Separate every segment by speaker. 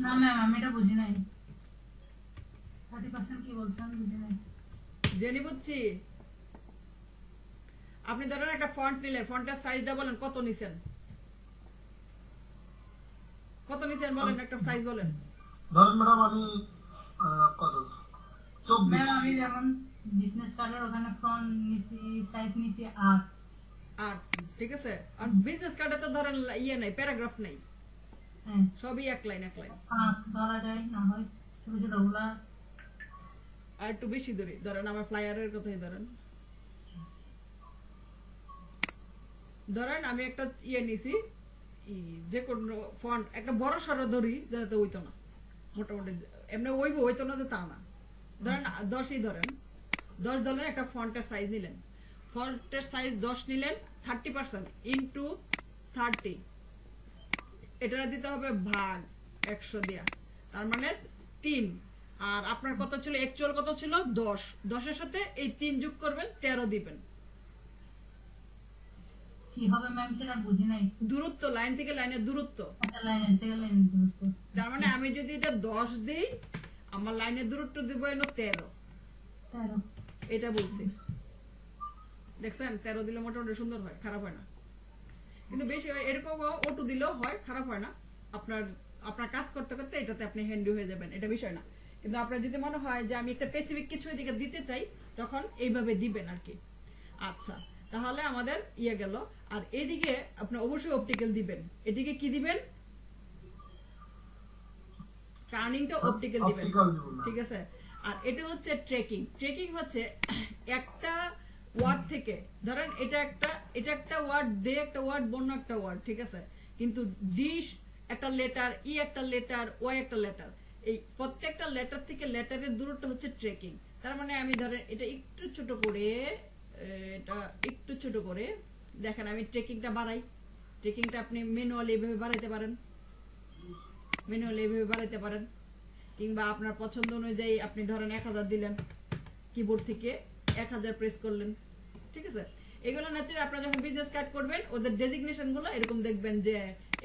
Speaker 1: না ম্যাম আমি এটা বুঝি নাই 30% কি বলছেন বুঝি নাই
Speaker 2: জেনে বুঝছি আপনি ধরেন একটা ফন্ট নিলেন ফন্টের সাইজটা বলেন কত নিছেন বলেন একটা সাইজ বলেন
Speaker 3: ধরেন ম্যাডাম আমি কত 24
Speaker 1: ম্যাম আমি যেমন বিজনেস কার্ডের ওখানে ফন্ট নিছি সাইজ নিছি 8
Speaker 2: ঠিক আছে আর বিজনেস কার্ডে তো ধরেন ইয়ে নাই প্যারাগ্রাফ নাই সবই এক লাইন
Speaker 1: ধরা যায় না হয় ছোট ছোটগুলা
Speaker 2: আর একটু বেশি ধরেন আমার ফ্লায়ারের কথাই ধরেন আমি একটা ইয়ে নিছি যে কোনো ফন্ট একটা বড় সড়ো ধরি যাতে হইতো না মোটামুটি এমনি হইতো না যে তা না ধরেন 10ই ধরেন 10 ধরেন একটা ফন্টের সাইজ নিলেন ফন্টের সাইজ 10 নিলেন 30% ইনটু 30 এটা দিতে হবে ভাগ 100 দিয়া তার মানে 3 আর আপনার কত ছিল অ্যাকচুয়াল কত ছিল 10 এর সাথে এই 3 যোগ করবেন 13 দিবেন
Speaker 1: কি হবে ম্যাম সেটা বুঝি নাই
Speaker 2: দূরত্ব লাইন থেকে লাইনের দূরত্ব
Speaker 1: লাইন থেকে লাইনের দূরত্ব
Speaker 2: তার মানে আমি যদি এটা 10 দেই আমার লাইনের দূরত্ব দেব হলো 13 এটা বলছি দেখছেন 13 দিলে মোটামুটি সুন্দর হয় খারাপ হয় না কিন্তু বেশি এরকম অটো দিলেও হয় খারাপ হয় না আপনার কাজ করতে করতে এটাতে আপনি হ্যান্ডি হয়ে যাবেন এটা বিষয় না কিন্তু আপনার যদি মনে হয় যে আমি একটা স্পেসিফিক কিছু এদিকে দিতে চাই তখন এইভাবে দিবেন আর কি আচ্ছা তাহলে আমাদের ইয়ে গেল আর এদিকে আপনি অবশ্যই অপটিক্যাল দিবেন এদিকে কি দিবেন টার্নিংটা অপটিক্যাল দিবেন ঠিক আছে আর এটা হচ্ছে ট্রেকিং হচ্ছে একটা ওয়ার্ড থেকে ধরেন এটা একটা ওয়ার্ড দে একটা ওয়ার্ড বন্য একটা ওয়ার্ড ঠিক আছে কিন্তু ডিশ একটা লেটার ই একটা লেটার ওয়াই একটা লেটার এই প্রত্যেকটা লেটার থেকে লেটারের দূরত্ব হচ্ছে ট্রেকিং তার মানে আমি ধরেন এটা একটু ছোট করে দেখেন আমি ট্রেকিংটা বাড়াই ট্রেকিংটা আপনি ম্যানুয়ালি এভাবে বাড়াইতে পারেন কিংবা আপনার পছন্দ অনুযায়ী আপনি ধরেন 1000 দিলেন কিবোর্ড থেকে 1000 প্রেস করলেন ঠিক আছে এগুলো ন্যাচারালি আপনারা যখন বিজনেস কার্ড করবেন ওদের ডেজিগনেশন গুলো এরকম দেখবেন যে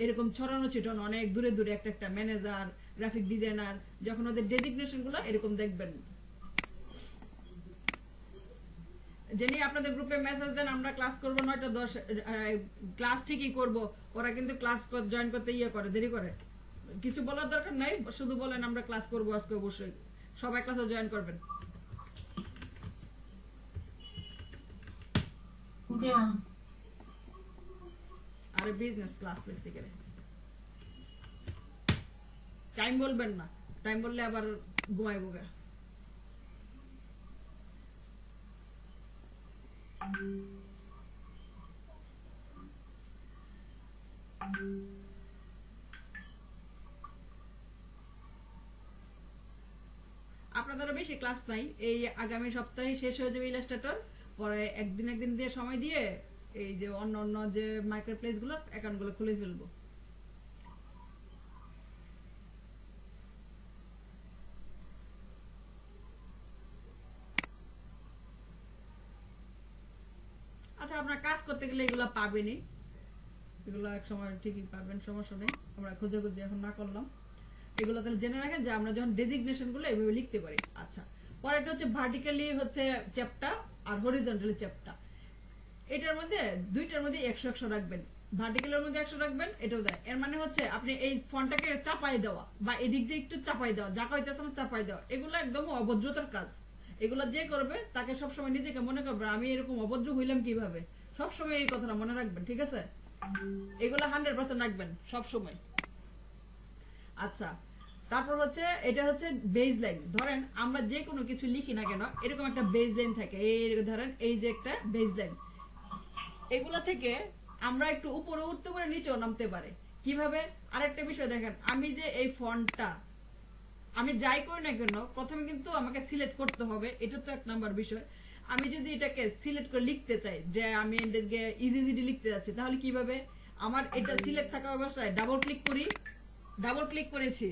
Speaker 2: এরকম ছড়ানো ছিটানো অনেক দূরে দূরে একটা ম্যানেজার গ্রাফিক ডিজাইনার যখন ওদের ডেজিগনেশন গুলো এরকম দেখবেন যিনি আপনাদের গ্রুপে মেসেজ দেন আমরা ক্লাস করব 9টা 10 ক্লাস ঠিকই করব ওরা কিন্তু ক্লাস জয়েন করতে করে দেরি করে কিছু বলার দরকার নাই শুধু বলেন আমরা ক্লাস করব আজকে অবশ্যই সবাই ক্লাসে জয়েন করবেন আরে বিজনেস ক্লাস বেসিক্যালি টাইম বলবেন না টাইম বললে আবার ঘুমাইবো গা আপনাদের বেশি ক্লাস নাই এই আগামী সপ্তাহে শেষ হয়ে যাবে ইলাস্ট্রেটর পরে একদিন দিয়ে সময় দিয়ে এই যে অন্য যে মার্কেটপ্লেস গুলো অ্যাকাউন্ট গুলো খুলে ফেলবো আচ্ছা আপনার কাজ করতে গেলে এগুলো পাবেনই এগুলো এক সময় ঠিকই পাবেন সমস্যা নেই আমরা খোঁজাখুঁজি এখন না করলাম এগুলো তাহলে জেনে রাখেন যে আমরা যখন ডেজিগনেশন গুলো এইভাবে লিখতে পারি আচ্ছা পরেরটা হচ্ছে ভার্টিক্যালি হচ্ছে চ্যাপ্টার আর হরিজন্টালি চ্যাপ্টার এটার মধ্যে দুইটার মধ্যে 100 রাখবেন ভার্টিক্যালের মধ্যে 100 রাখবেন এটাও দেয় এর মানে হচ্ছে আপনি এই ফন্টটাকে চাপাই দেওয়া বা এদিক দিয়ে একটু চাপাই দেওয়া যা কইতেছেন চাপাই দেওয়া এগুলো একদম অভদ্রতার কাজ এগুলো যে করবে তাকে সবসময় নিজেকে মনে করবে আমি এরকম অভদ্র হইলাম কিভাবে সবসময় এই কথাটা মনে রাখবেন ঠিক আছে এগুলো 100% রাখবেন সবসময় আচ্ছা তারপর হচ্ছে এটা হচ্ছে বেজ লাইন ধরেন আমরা যে কোনো কিছু লিখি না কেন এরকম একটা বেজ লাইন থাকে এই ধরেন এই যে একটা বেজ লাইন এগুলা থেকে আমরা একটু উপরে উঠতে পারে নিচেও নামতে পারে কিভাবে আরেকটা বিষয় দেখেন আমি যে এই ফন্টটা আমি যাই করি না কেন প্রথমে কিন্তু আমাকে সিলেক্ট করতে হবে এটা তো এক নাম্বার বিষয় আমি যদি এটাকে সিলেক্ট করে লিখতে চাই যে আমি এটাকে ইজিলি লিখতে যাচ্ছি তাহলে কিভাবে আমার এটা সিলেক্ট থাকা অবস্থায় ডাবল ক্লিক করেছি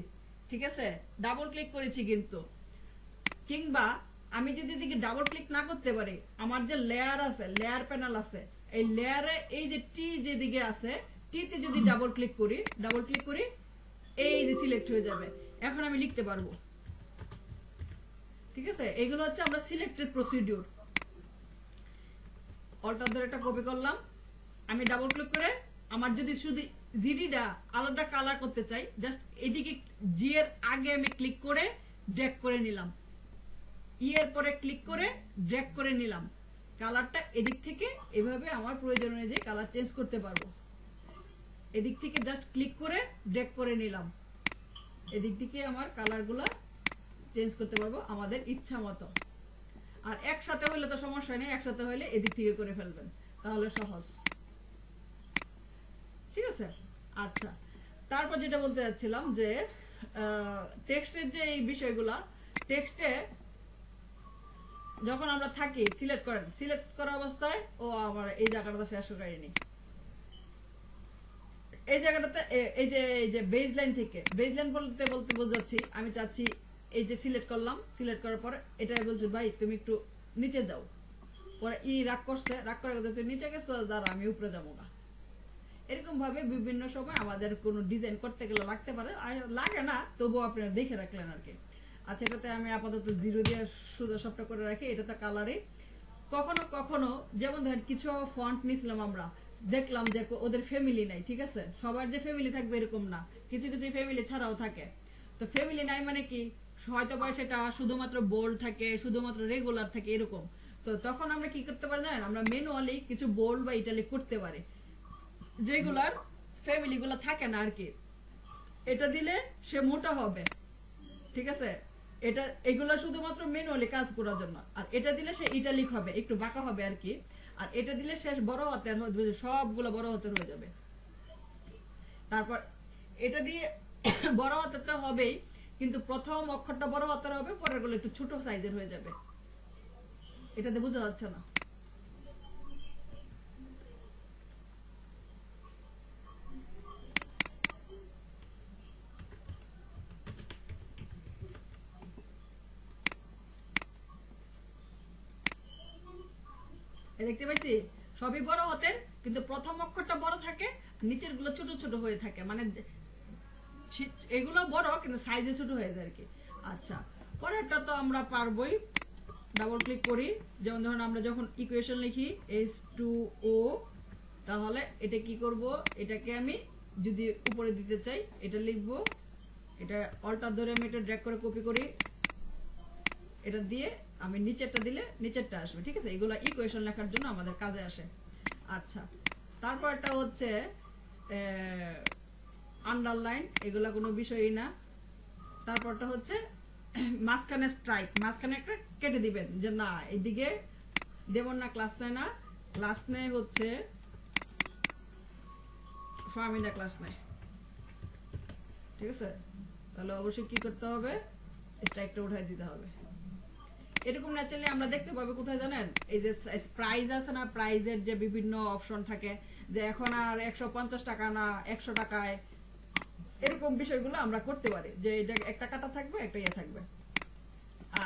Speaker 2: ঠিক আছে ডাবল ক্লিক করেছি কিন্তু কিংবা আমি যদি এদিকে ডাবল ক্লিক না করতে পারি আমার যে লেয়ার আছে লেয়ার প্যানেল আছে এই লেয়ারে এই যে টি যেদিকে আছে টি তে যদি ডাবল ক্লিক করি এই যে সিলেক্ট হয়ে যাবে। এখন আমি লিখতে পারবো, ঠিক আছে? এগুলো হচ্ছে আমরা সিলেক্টেড প্রসিডিউর। অল্টার ধরে একটা কপি করলাম, আমি ডাবল ক্লিক করে আমার যদি শুধু জিডিটা আলাদা কালার করতে চাই, জাস্ট এদিকে জি এর আগে আমি ক্লিক করে ড্র্যাগ করে নিলাম, ই এর পরে ক্লিক করে ড্র্যাগ করে নিলাম, কালারটা এদিক থেকে এভাবে আমার প্রয়োজন অনুযায়ী কালার চেঞ্জ করতে পারবো। এদিক থেকে জাস্ট ক্লিক করে ড্র্যাগ করে নিলাম, এদিক থেকে আমার কালারগুলো চেঞ্জ করতে পারবো আমাদের ইচ্ছা মতো। আর একসাথে হইলে তো সমস্যা নেই, একসাথে হইলে এদিক থেকে করে ফেলবেন, তাহলে সহজ, ঠিক আছে? আচ্ছা, তারপর যেটা বলতে যাচ্ছিলাম যে টেক্সটের যে এই বিষয়গুলা, টেক্সটে যখন আমরা থাকি সিলেক্ট করেন, সিলেক্ট করা অবস্থায় ও আমার এই জায়গাটা শেষ করেনি, এই জায়গাটাতে এই যে বেজ লাইন থেকে, বেজ লাইন বলতে বলতে বোঝাচ্ছি আমি চাচ্ছি এই যে সিলেক্ট করলাম, সিলেক্ট করার পরে এটাই বলছে ভাই তুমি একটু নিচে যাও, পরে ই রাগ করছে, রাগ করে তুই নিচে গেছো, দাঁড়া আমি উপরে যাবো না। এরকম ভাবে বিভিন্ন সময় আমাদের কোনো ডিজাইন করতে গেলে লাগতে পারে, আর লাগে না তবুও আপনারা দেখে রাখলেন আর কি। আচ্ছা, এটাতে আমি আপাতত 0 দিয়ে সোজা সবটা করে রাখি, এটাতে কালারে কখনো কখনো যেমন ধরেন কিছু ফন্ট নিছিলাম আমরা, দেখলাম যে ওদের ফ্যামিলি নাই, ঠিক আছে? সবার যে ফ্যামিলি থাকবে এরকম না, কিছু কিছু ফ্যামিলি ছাড়াও থাকে। তো ফ্যামিলি নাই মানে কি, হয়তো বা সেটা শুধুমাত্র বোল্ড থাকে, শুধুমাত্র রেগুলার থাকে, এরকম। তো তখন আমরা কি করতে পারি জানেন, আমরা ম্যানুয়ালি কিছু বোল্ড বা ইটালিক করতে পারি, যেগুলার ফ্যামিলি গুলা থাকে না আর কি। এটা দিলে সে মোটা হবে, ঠিক আছে? এটা এগুলা শুধুমাত্র ম্যানুয়ালি কাজ করার জন্য। আর এটা দিলে সে ইটালিক হবে, একটু বাঁকা হবে আর কি। আর এটা দিলে শেষ বড় হাতের হবে, সবগুলো বড় হাতের হয়ে যাবে। তারপর এটা দিয়ে বড় হাতেরটা হবেই, কিন্তু প্রথম অক্ষরটা বড় হাতের হবে, পরের গুলো একটু ছোট সাইজের হয়ে যাবে। এটাতে বোঝা যাচ্ছে না? দেখতে পাইছি সবই বড় হাতের, কিন্তু প্রথম অক্ষরটা বড় থাকে, নিচের গুলো ছোট ছোট হয়ে থাকে, মানে এগুলো বড় কিন্তু সাইজে ছোট হয়ে যায় আর কি। আচ্ছা, পরেরটা তো আমরা পারবোই। ডাবল ক্লিক করি, যেমন ধরুন আমরা যখন ইকুয়েশন লিখি H2O, তাহলে এটা কি করব, এটাকে আমি যদি উপরে দিতে চাই এটা লিখবো, এটা অল্টার ধরে আমি এটা ড্র্যাগ করে কপি করি, এটা দিয়ে আমি নিচেরটা দিলে নিচেরটা আসবে, ঠিক আছে? এগুলো ইকুয়েশন লেখার জন্য আমাদের কাজে আসে। আচ্ছা, তারপরটা হচ্ছে আন্ডারলাইন, এগুলা কোনো বিষয়ই না। তারপরটা হচ্ছে মাঝখানে স্ট্রাইক, মাঝখানে একটা কেটে দিবেন, যে না এইদিকে দেব না, ক্লাস নেয় না, ক্লাস নেয় হচ্ছে ফার্মিনা ক্লাস নেয়, ঠিক আছে? তাহলে অবশ্যই কি করতে হবে, স্ট্রাইকটা উঠাই দিতে হবে। এরকম ন্যাচারালি আমরা দেখতে পাবো কোথায় জানেন, এই যে প্রাইস আছে না, প্রাইজের যে বিভিন্ন অপশন থাকে, যে এখন আর 150 টাকা না 100 টাকায়, এরকম বিষয়গুলো আমরা করতে পারি, যে এটা একটা কাটা থাকবে, একটা ইয়ে থাকবে।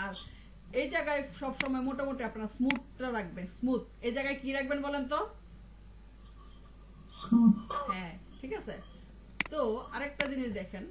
Speaker 2: আর এই জায়গায় সব সময় মোটামুটি আপনারা স্মুথটা রাখবেন, স্মুথ। এই জায়গায় কি রাখবেন বলেন তো? হ্যাঁ, ঠিক আছে। তো আরেকটা জিনিস দেখেন,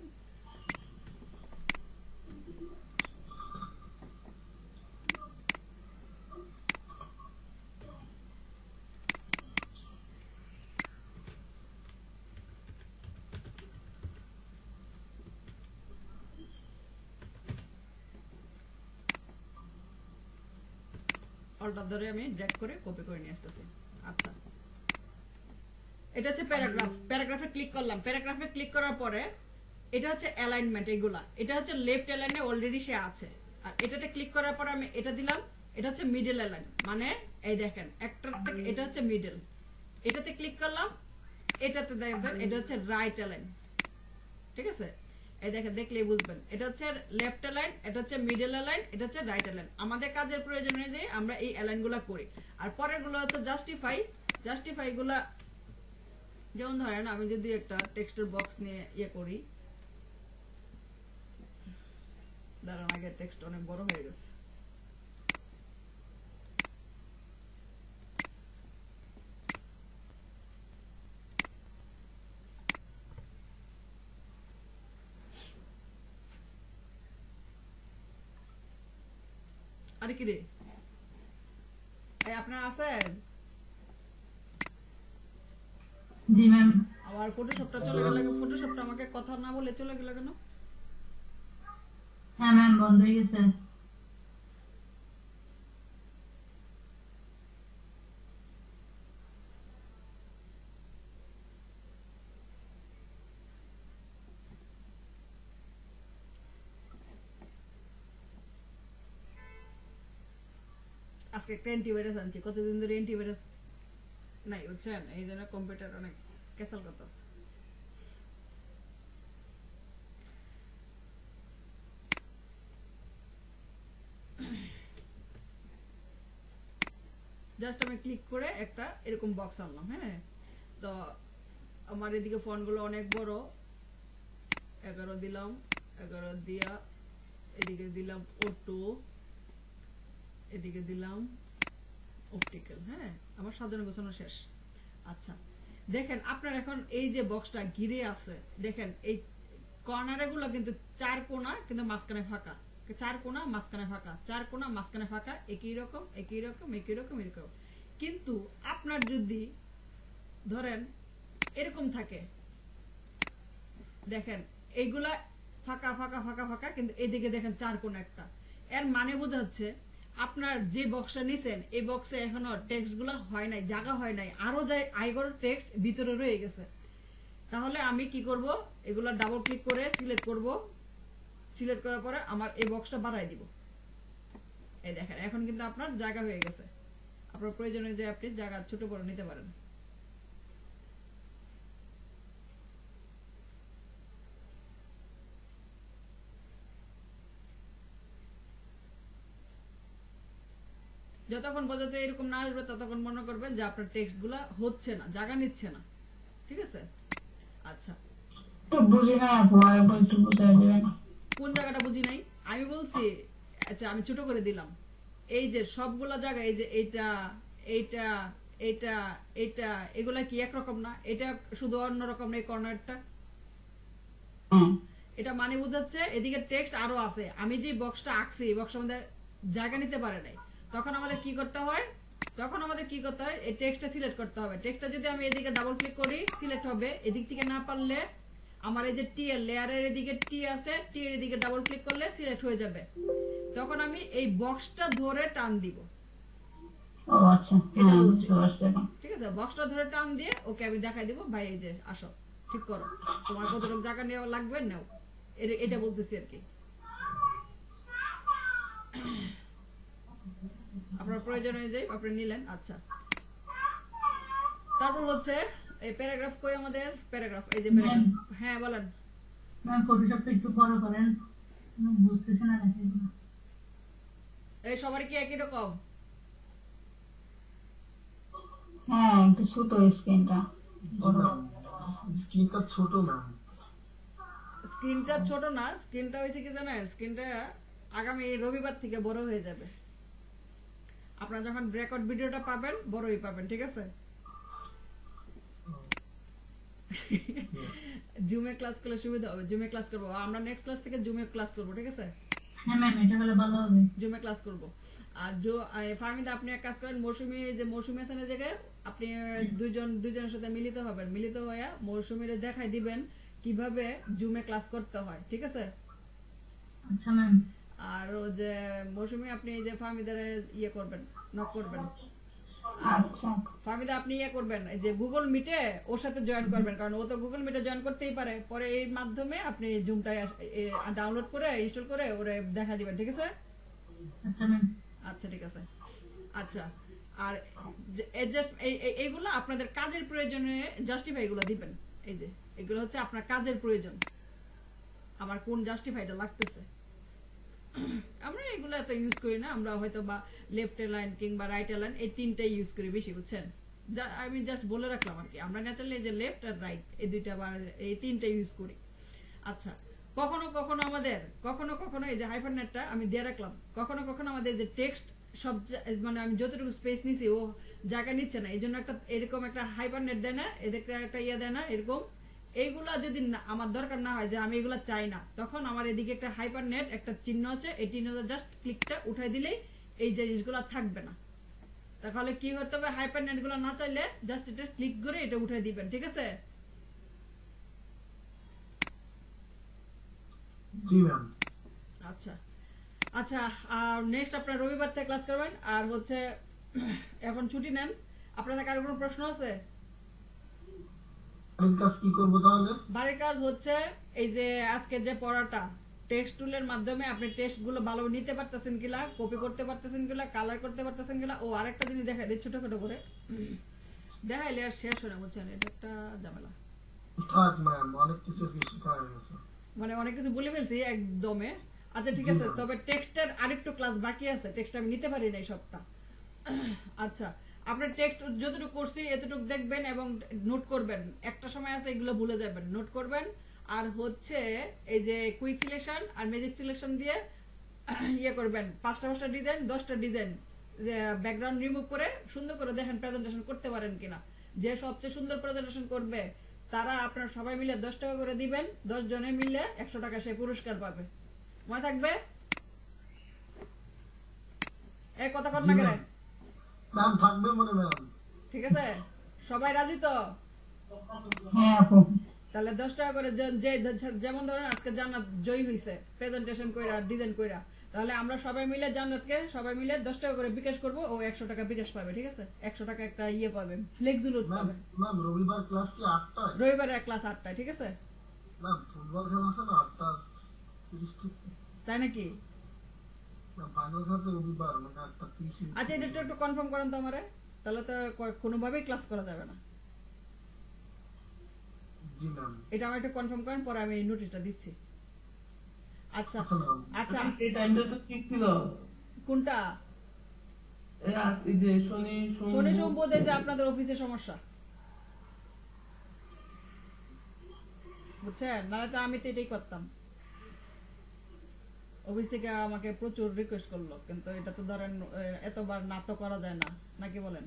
Speaker 2: অল্টার ধরে আমি ড্র্যাগ করে কপি করে নিয়ে আসতেছি। আচ্ছা, এটা হচ্ছে প্যারাগ্রাফ, প্যারাগ্রাফে ক্লিক করলাম, প্যারাগ্রাফে ক্লিক করার পরে এটা হচ্ছে অ্যালাইনমেন্ট, এগুলা এটা হচ্ছে লেফট অ্যালাইনে অলরেডি সে আছে। আর এটাতে ক্লিক করার পরে আমি এটা দিলাম, এটা হচ্ছে মিডল অ্যালাইন, মানে এই দেখেন একটা থেকে এটা হচ্ছে মিডল। এটাতে ক্লিক করলাম, এটাতে দেখবেন এটা হচ্ছে রাইট অ্যালাইন, ঠিক আছে? এই দেখেন, দেখলেই বুঝবেন এটা হচ্ছে লেফট অ্যালাইন, এটা হচ্ছে মিডল অ্যালাইন, এটা হচ্ছে রাইট অ্যালাইন। আমাদের কাজের প্রয়োজন অনুযায়ী আমরা এই অ্যালাইনগুলো করি। আর পরের গুলো হচ্ছে জাস্টিফাই, জাস্টিফাই গুলা যেমন ধরেন আমি যদি একটা টেক্সটের বক্স নিয়ে ইয়ে করি, দাঁড়ান আগে টেক্সট অনেক বড় হয়ে গেছে, আরে কি রে এই আপনার আছেন
Speaker 1: জি ম্যাম।
Speaker 2: আবার ফটোশপটা চলে গেল ফটোশপটা আমাকে কথা না বলে চলে গেল কেন
Speaker 1: হ্যাঁ ম্যাম, বন্ধ হয়ে গেছে।
Speaker 2: আজকে একটা অ্যান্টিভাইরাস আনছি কতদিন ধরে অ্যান্টিভাইরাস নাই বুঝছেন এই জন্য কম্পিউটার অনেক ক্যাসেল করতেছে জাস্ট আমি ক্লিক করে একটা এরকম বক্স আনলাম হ্যাঁ তো আমার এদিকে ফন্টগুলো অনেক বড় 11 দিলাম 11 দিয়া এদিকে দিলাম অটো এদিকে দিলাম অপটিক্যাল হ্যাঁ আমার সাধারণ গোছানো শেষ আচ্ছা দেখেন আপনার এখন এই যে বক্সটা ঘিরে আছে দেখেন এই কর্নারে গুলো কিন্তু চার কোণা কিন্তু মাঝখানে ফাঁকা চার কোণা মাঝখানে ফাঁকা চার কোণা মাঝখানে ফাঁকা একই রকম একই রকম একই রকম এরকম কিন্তু আপনার যদি ধরেন এরকম থাকে দেখেন এইগুলা ফাঁকা ফাঁকা ফাঁকা ফাঁকা কিন্তু এদিকে দেখেন চার কোণা একটা এর মানে বোঝাচ্ছে আপনার যে বক্সটা নিছেন এই বক্সে এখনো টেক্সট গুলা হয় নাই জায়গা হয় নাই আরো যাই আইগর টেক্সট ভিতরে রয়ে গেছে তাহলে আমি কি করব এগুলা ডাবল ক্লিক করে সিলেক্ট করব সিলেক্ট করার পরে আমার এই বক্সটা বাড়াই দিব এই দেখেন এখন কিন্তু আপনার জায়গা হয়ে গেছে আপনার প্রয়োজনে যে আপনি জায়গা ছোট বড় নিতে পারেন যতক্ষণ পর্যন্ত এরকম না আসবে ততক্ষণ মনে করবেন যে আপনার টেক্সট গুলা হচ্ছে না জায়গা নিচ্ছে না ঠিক আছে আচ্ছা
Speaker 1: বুঝি না আপু, আরেকবার একটু বুঝাই দেবেন।
Speaker 2: কোন জায়গাটা বুঝি নাই আমি বলছি আচ্ছা আমি ছোট করে দিলাম এই যে সবগুলা জায়গা এই যে এইটা এইটা এইটা এইটা এগুলা কি একরকম না এটা শুধু অন্যরকম এই কর্নারটা এটা মানে বোঝাচ্ছে এদিকে টেক্সট আরো আছে আমি যে বক্সটা আঁকছি এই বক্সের মধ্যে জায়গা নিতে পারে নাই তখন আমাদের কি করতে হয় এই টেক্সটটা সিলেক্ট করতে হবে টেক্সটটা যদি আমি এদিকে ডাবল ক্লিক করি সিলেক্ট হবে এদিক থেকে না পারলে আমার এই যে টি এর লেয়ারের এদিকে টি আছে টি এর এদিকে ডাবল ক্লিক করলে সিলেক্ট হয়ে যাবে তখন আমি এই বক্সটা ধরে টান দিব
Speaker 1: ও আচ্ছা,
Speaker 2: ঠিক আছে বক্সটা ধরে টান দিয়ে ওকে আমি দেখাই দিব ভাই এই যে আসো ঠিক করো তোমার কতটুকু জায়গা নেওয়া লাগবে নাও এটা বলতেছি আর কি আপনার প্রয়োজন অনুযায়ী আপনি নিলেন আচ্ছা তারপর হচ্ছে এই প্যারাগ্রাফ কই আমাদের প্যারাগ্রাফ এই যে প্যারাগ্রাফ হ্যাঁ বলেন
Speaker 1: ম্যাম ফটোশপটা একটু বড় করেন, বুঝতেছেন না নাকি?
Speaker 2: এই সবার কি একই রকম
Speaker 1: হ্যাঁ একটু ছোট স্ক্রিনটা,
Speaker 3: স্ক্রিনটা ছোট না
Speaker 2: স্ক্রিনটা ছোট না স্ক্রিনটা হয়েছে কি জানেন স্ক্রিনটা আগামী রবিবার থেকে বড় হয়ে যাবে আপনারা যখন রেকর্ড ভিডিওটা পাবেন বড়ই পাবেন ঠিক আছে জুমে ক্লাস করলে সুবিধা হবে জুমে ক্লাস করবো আমরা নেক্সট ক্লাস থেকে জুমে ক্লাস করবো ঠিক আছে
Speaker 1: হ্যাঁ ম্যাম এটা হলে ভালো হবে,
Speaker 2: জুমে ক্লাস করবো আর ফার্মিদা আপনি এক কাজ করেন মৌসুমী আছে না জায়গায় আপনি দুজনের সাথে মিলিত হয়ে মৌসুমীরে দেখাই দিবেন কিভাবে জুমে ক্লাস করতে হয় ঠিক আছে
Speaker 1: আচ্ছা ম্যাম।
Speaker 2: আর ও যে মৌসুমী আপনি এই যে ফার্মিদারে ইয়ে করবেন নক করবেন
Speaker 1: আচ্ছা
Speaker 2: ফার্মিদা আপনি ইয়ে করবেন এই যে গুগল মিটে ওর সাথে জয়েন করবেন কারণ ও তো গুগল মিটে জয়েন করতেই পারে পরে এই মাধ্যমে আপনি জুমটা ডাউনলোড করে ইনস্টল করে ওরে দেখা দিবেন ঠিক আছে
Speaker 1: আচ্ছা ম্যাম।
Speaker 2: আচ্ছা ঠিক আছে আচ্ছা আর এইগুলো আপনাদের কাজের প্রয়োজনে জাস্টিফাই এগুলো দিবেন এই যে এগুলো হচ্ছে আপনার কাজের প্রয়োজন আমার কোন জাস্টিফাইটা লাগতেছে আমরা এগুলো এত ইউজ করি না আমরা হয়তো বা লেফট লাইন কিংবা রাইট লাইন এই তিনটাই ইউজ করি বেশি বুঝছেন আমি জাস্ট বলে রাখলাম আর কি আমরা ন্যাচারালি যে লেফট আর রাইট এই দুইটা বা এই তিনটা ইউজ করি আচ্ছা কখনো কখনো এই যে হাইপারনেটটা আমি দিয়ে রাখলাম কখনো কখনো আমাদের যে টেক্সট সব মানে আমি যতটুকু স্পেস নিছি ও জায়গা নিচ্ছে না এই জন্য একটা এরকম একটা হাইপারনেট দেয় না এদেরকে একটা ইয়ে দেয় না এরকম এইগুলা যদি আমার দরকার না হয় যে আমি এগুলা চাই না তখন আমার এদিকে একটা হাইপারনেট একটা চিহ্ন আছে এই চিহ্নটা জাস্ট ক্লিকটা উঠাই দিলেই এই জিনিসগুলো থাকবে না। তাহলে কি করতে হবে, হাইপার নেট গুলো না চাইলে জাস্ট এটা ক্লিক করে এটা উঠাই দিবেন, ঠিক আছে?
Speaker 3: জি ম্যাম।
Speaker 2: আচ্ছা আচ্ছা, আর নেক্সট আপনার রবিবার থেকে ক্লাস করবেন, আর হচ্ছে এখন ছুটি নেন। আপনাদের কারো কোনো প্রশ্ন আছে?
Speaker 3: বাড়ির কাজ কি করবো তাহলে?
Speaker 2: বাড়ির কাজ হচ্ছে এই যে আজকে যে পড়াটা টেক্সট টুলের মাধ্যমে আপনি টেক্সট গুলো ভালো নিতে পারতেছেন কিনা, কপি করতে পারতেছেন কিনা, কালার করতে পারতেছেন কিনা। ও আরেকটা জিনিস দেখাই দিই ছোটখাটো করে, দেখাইলে আর শেষ হয় না, বুঝছেন? এটা একটা ঝামেলা।
Speaker 3: থাক ম্যাম, অনেক কিছু শেখা হয়ে গেছে।
Speaker 2: মানে অনেক কিছু বলে ফেলছি একদমে। আচ্ছা ঠিক আছে, তবে টেক্সটের আরেকটু ক্লাস বাকি আছে, টেক্সট আমি নিতে পারি না এই সপ্তাহ। আচ্ছা, আপনার টেক্সট যতটুকু করছি এতটুকু দেখবেন এবং নোট করবেন। একটা সময় আছে এগুলো ভুলে যাবেন, নোট করবেন। আর হচ্ছে এই যে কুইক সিলেকশন আর ম্যাজিক সিলেকশন দিয়ে ইয়ে করবেন, 5টা ডিজাইন 10টা ডিজাইন ব্যাকগ্রাউন্ড রিমুভ করে সুন্দর করে দেখেন প্রেজেন্টেশন করতে পারেন কিনা। যে সবচেয়ে সুন্দর প্রেজেন্টেশন করবে তারা আপনার সবাই মিলে 10 টাকা করে দিবেন, 10 জনে মিলে 100 টাকা সে পুরস্কার পাবে। মনে থাকবে? এই কথা কর না কেন?
Speaker 3: ম্যাম থাকবে মনে ম্যাম।
Speaker 2: ঠিক আছে, সবাই রাজি তো?
Speaker 1: হ্যাঁ আপু।
Speaker 2: তাহলে 10 টাকা করে যেমন ধরেন আজকে জান্নাত জয়ী হয়েছে প্রেজেন্টেশন কইরা ডিজাইন কইরা, তাহলে আমরা সবাই মিলে জান্নাতকে সবাই মিলে 10 টাকা করে বিকাশ করব, ও 100 টাকা বিকাশ পাবে। ঠিক আছে, 100 টাকা একটা ইয়ে পাবে, ফ্লেক্সিলোড পাবে।
Speaker 3: ম্যাম রবিবার ক্লাস কি 8টায়?
Speaker 2: রবিবারে ক্লাস 8টায়, ঠিক আছে?
Speaker 3: ম্যাম ফুটবল খেলা আছে না 8টা 30
Speaker 2: তাই নাকি?
Speaker 3: ম্যাম ফাইনাল খেলা তো রবিবার, মানে 8টা 30।
Speaker 2: আচ্ছা, এটা একটু কনফার্ম করেন তো আমারে, তাহলে তো কোনোভাবেই ক্লাস করা যাবে না।
Speaker 3: জি ম্যাম।
Speaker 2: এটা আমার একটু কনফার্ম করেন, পরে আমি নোটিশটা দিচ্ছি। আচ্ছা আচ্ছা,
Speaker 4: এই টাইমটা তো ঠিক ছিল।
Speaker 2: কোনটা?
Speaker 4: এই যে শনি
Speaker 2: শনি সোম বোধ হয় যে আপনাদের অফিসে সমস্যা, বুঝছেন? নাহলে তো আমি তো এটাই করতাম। অফিস থেকে আমাকে প্রচুর রিকোয়েস্ট করলো, কিন্তু এটা তো ধরেন এতবার না তো করা যায় না, নাকি বলেন?